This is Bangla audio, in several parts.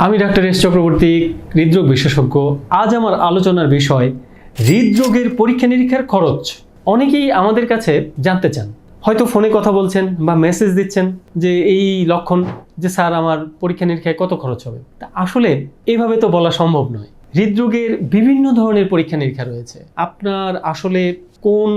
আমি ডাক্তার এস চক্রবর্তী, হৃদরোগ বিশেষজ্ঞ। আজ আমার আলোচনার বিষয় হৃদরোগের পরীক্ষা নিরীক্ষার খরচ। অনেকেই আমাদের কাছে জানতে চান, হয়তো ফোনে কথা বলছেন বা মেসেজ দিচ্ছেন যে এই লক্ষণ, যে স্যার আমার পরীক্ষা নিরীক্ষায় কত খরচ হবে। তা আসলে এইভাবে তো বলা সম্ভব নয়। হৃদরোগের বিভিন্ন ধরনের পরীক্ষা নিরীক্ষা রয়েছে। আপনার আসলে কোন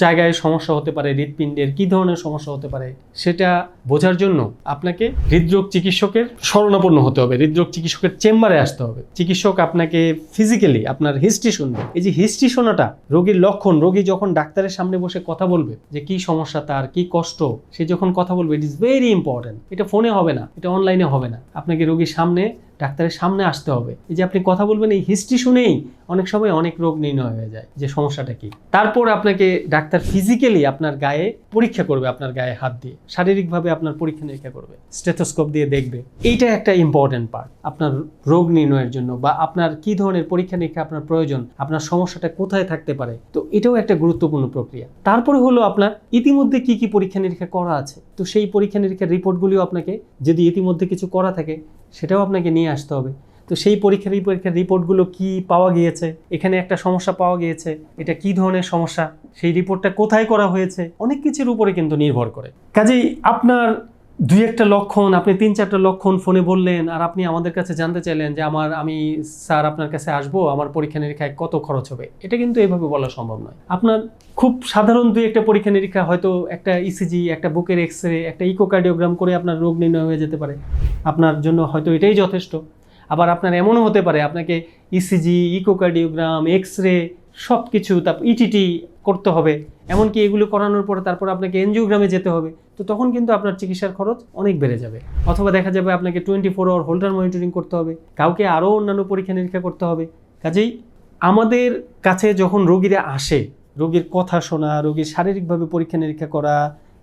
জায়গায় সমস্যা হতে পারে, হৃৎপিণ্ডের কী ধরনের সমস্যা হতে পারে, সেটা বোঝার জন্য আপনাকে হৃদরোগ চিকিৎসকের শরণাপন্ন হতে হবে, হৃদরোগ চিকিৎসকের চেম্বারে আসতে হবে। চিকিৎসক আপনাকে ফিজিক্যালি আপনার হিস্ট্রি শুনবে। এই যে হিস্ট্রি শোনাটা, রোগীর লক্ষণ, রোগী যখন ডাক্তারের সামনে বসে কথা বলবে যে কি সমস্যা তার, কি কষ্ট, সে যখন কথা বলবে, ইট ইজ ভেরি ইম্পর্টেন্ট। এটা ফোনে হবে না, এটা অনলাইনে হবে না, আপনাকে রোগীর সামনে, ডাক্তারের সামনে আসতে হবে। এই যে আপনি কথা বলবেন, এই হিস্ট্রি শুনেই অনেক সময় অনেক রোগ নির্ণয় হয়ে যায় যে সমস্যাটা কি। তারপর আপনাকে ডাক্তার ফিজিক্যালি আপনার গায়ে পরীক্ষা করবে, আপনার গায়ে হাত দিয়ে শারীরিকভাবে আপনার পরীক্ষা নিরীক্ষা করবে, স্টেথোস্কোপ দিয়ে দেখবে। এইটা একটা ইম্পর্টেন্ট পার্ট আপনার রোগ নির্ণয়ের জন্য, বা আপনার কি ধরনের পরীক্ষা নিরীক্ষা আপনার প্রয়োজন, আপনার সমস্যাটা কোথায় থাকতে পারে। তো এটাও একটা গুরুত্বপূর্ণ প্রক্রিয়া। তারপরে হলো আপনার ইতিমধ্যে কি কি পরীক্ষা নিরীক্ষা করা আছে, তো সেই পরীক্ষা নিরীক্ষার রিপোর্টগুলিও আপনাকে, যদি ইতিমধ্যে কিছু করা থাকে সেটাও আপনাকে নিয়ে আসতে হবে। তো সেই পরীক্ষার রিপোর্টগুলো কি পাওয়া গিয়েছে, এখানে একটা সমস্যা পাওয়া গিয়েছে, এটা কি ধরনের সমস্যা, সেই রিপোর্টটা কোথায় করা হয়েছে, অনেক কিছুর উপরে কিন্তু নির্ভর করে। কাজেই আপনার দুই একটা লক্ষণ, আপনি 3-4টা লক্ষণ ফোনে বললেন, আর আপনি আমাদের কাছে জানতে চাইলেন যে আমি স্যার আপনার কাছে আসবো, আমার পরীক্ষা নিরীক্ষায় কত খরচ হবে। এটা কিন্তু এভাবে বলা সম্ভব নয়। আপনার খুব সাধারণ দুই একটা পরীক্ষা নিরীক্ষা, হয়তো একটা ইসিজি, একটা বুকের এক্সরে, একটা ইকোকার্ডিওগ্রাম করে আপনার রোগ নির্ণয় হয়ে যেতে পারে। আপনার জন্য হয়তো এটাই যথেষ্ট। আবার আপনার এমনও হতে পারে আপনাকে ইসিজি, ইকোকার্ডিওগ্রাম, এক্সরে সব কিছু, তারপর ইটিটি করতে হবে, এমনকি এগুলো করানোর পরে তারপর আপনাকে এনজিওগ্রামে যেতে হবে। তো তখন কিন্তু আপনার চিকিৎসার খরচ অনেক বেড়ে যাবে। অথবা দেখা যাবে আপনাকে 24 আওয়ার হোল্ডার মনিটরিং করতে হবে, কাউকে আরও অন্যান্য পরীক্ষা নিরীক্ষা করতে হবে। কাজেই আমাদের কাছে যখন রোগীরা আসে, রোগীর কথা শোনা, রোগীর শারীরিকভাবে পরীক্ষা নিরীক্ষা করা,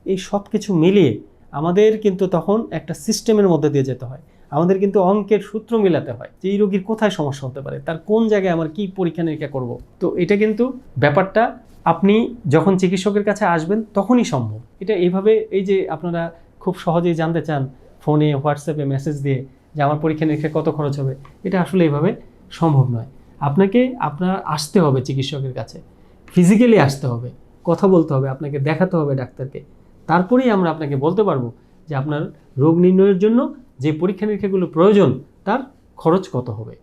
এই সব কিছু মিলিয়ে আমাদের কিন্তু তখন একটা সিস্টেমের মধ্যে দিয়ে যেতে হয়। আমাদের কিন্তু অঙ্কের সূত্র মেলাতে হয় যে এই রোগীর কোথায় সমস্যা হতে পারে, তার কোন জায়গায় আমার কি পরীক্ষা নিরীক্ষা করব। তো এটা কিন্তু ব্যাপারটা আপনি যখন চিকিৎসকের কাছে আসবেন তখনই সম্ভব। এটা এইভাবে, এই যে আপনারা খুব সহজেই জানতে চান ফোনে, হোয়াটসঅ্যাপে মেসেজ দিয়ে যে আমার পরীক্ষা নিরীক্ষা কত খরচ হবে, এটা আসলে এইভাবে সম্ভব নয়। আপনাকে আপনার আসতে হবে চিকিৎসকের কাছে, ফিজিক্যালি আসতে হবে, কথা বলতে হবে, আপনাকে দেখাতে হবে ডাক্তারকে। তারপরেই আমরা আপনাকে বলতে পারবো যে আপনার রোগ নির্ণয়ের জন্য যে পরীক্ষা নিরীক্ষাগুলো প্রয়োজন তার খরচ কত হবে।